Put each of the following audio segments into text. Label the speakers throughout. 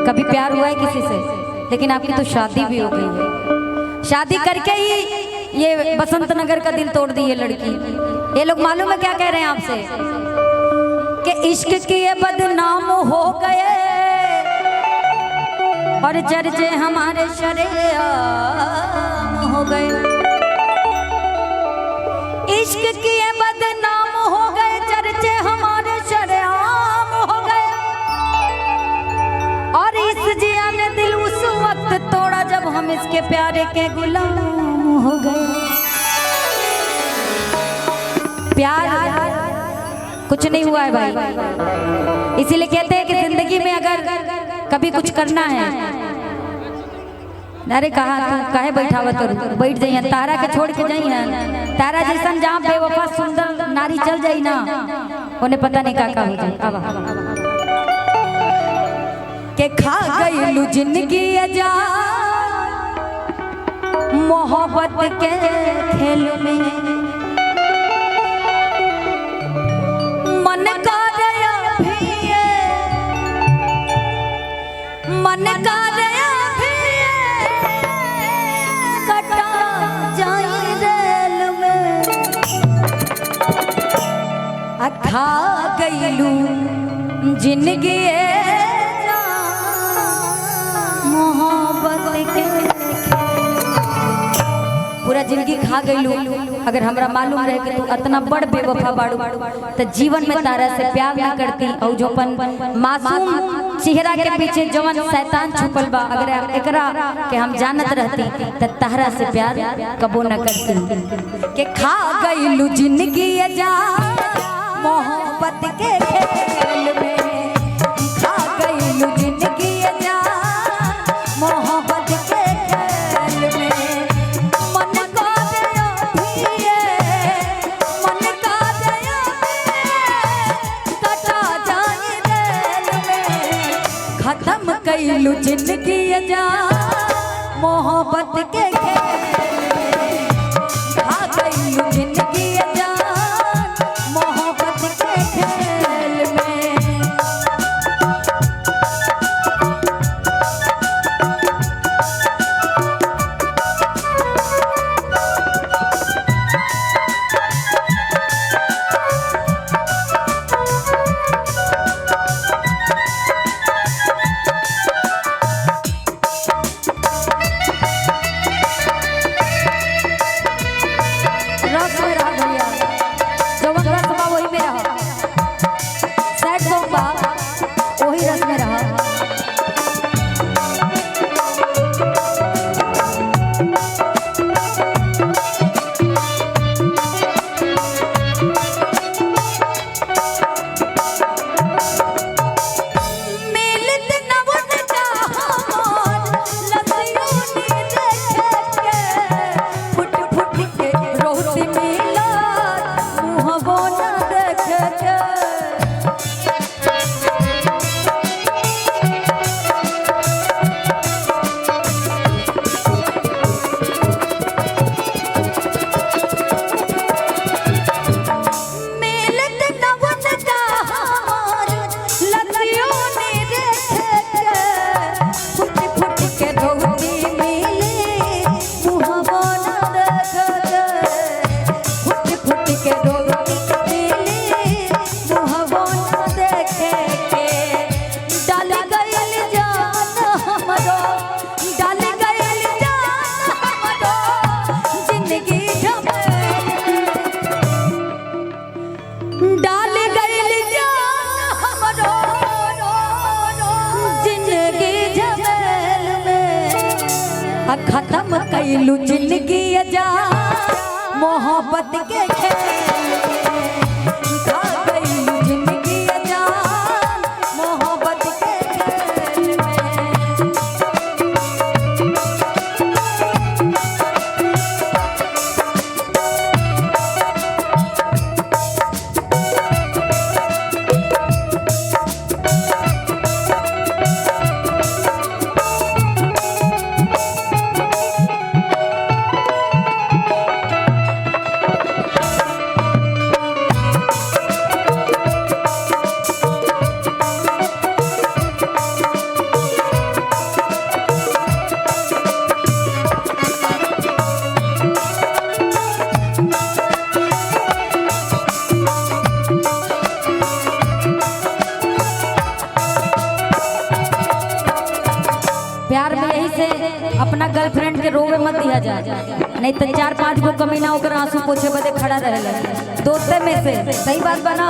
Speaker 1: कभी प्यार हुआ है किसी से, लेकिन आपकी तो शादी भी हो गई है। शादी करके ही ये बसंत नगर का दिल तोड़ दी ये लड़की। ये लोग मालूम है क्या कह रहे हैं आपसे कि इश्क किए बदनाम हो गए और चर्चे हमारे शरेआम हो गए। इश्क किए बदनाम हो गए, चर्चे हमारे शरेआम हो गए। और इस जिया ने दिल उस वक्त तोड़ा जब हम इसके प्यारे के गुलाम हो गए। प्यार कुछ नहीं हुआ है भाई, इसीलिए कहते हैं कि जिंदगी में अगर कभी कुछ करना है, अरे कहा तू काहे बैठावत करू, बैठ जाइए, तारा के छोड़ के जाइए। तारा जैसा जहाँ बेवफा सुंदर नारी चल जाई ना, उन्हें पता नहीं का हो जाए। अब के खा गईलू जिंदगी जा मोहब्बत के खेल में, मन का रया भी मन का रया भी कटा जाई रेल में। खा गईलू जिंदगी पूरा जिंदगी खा गईलू। अगर हमरा मालूम रहे कि तू इतना बड़ बेवफा बाड़ू तो जीवन में तारा से प्यार ना करती। और जो मासूम चेहरा के पीछे जवन शैतान छुपल बा, अगर एकरा के हम जानत रहती तो तारा से प्यार कबो न करती। के खा गईलू जिंदगी जा मोहब्बत के खेल में, खा गईलू जिंदगी जा मोहब्बत के खेल में। खत्म कईलू जिंदगी जा मोहब्बत के खेल में, खा गईलू जिंदगी जा मोहब्बत के खेल में। खत्म कईलू जिंदगी जा मोहब्बत के खेल में, खा गईलू जिंदगी जा मोहब्बत के खेल में। प्यार में यही से अपना गर्लफ्रेंड के रोवे मत दिया जाए, नहीं तो 4-5 गो कमीना होकर आंसू पोछे बदे खड़ा रहे दोस्ते में से। सही बात बना।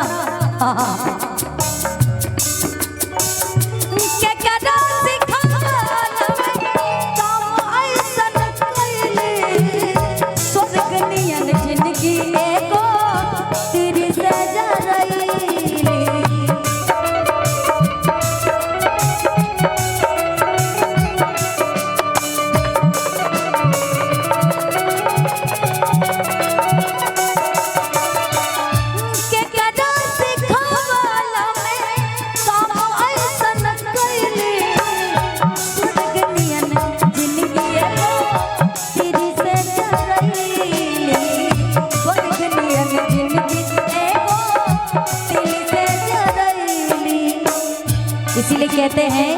Speaker 1: इसीलिए कहते हैं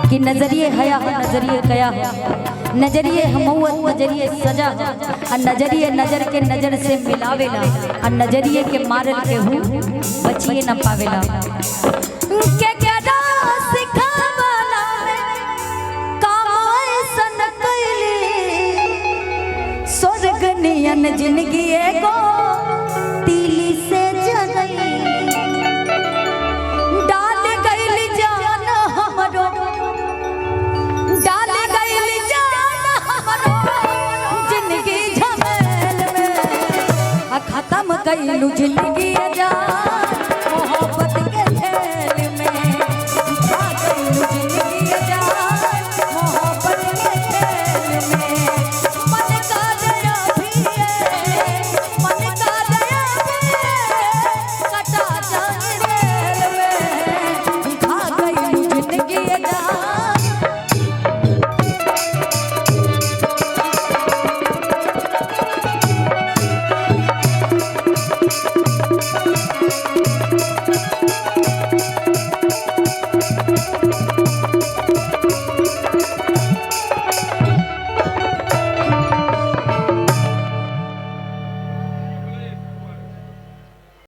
Speaker 1: कि नजरिए हया हो नजरिए कया हो, नजरिए हमौत नजरिए सजा, और नजरिए नजर के नजर से मिलावेला, और नजरिए के मारल के हूँ बचिए न पावेला। स्वर्ग नियन जिंदगी एगो तीली से जगई, डाल गइल जान हमरो, डाल गइल जान हमरो जिंदगी झमेल में, खत्म कइलू जिंदगी जान।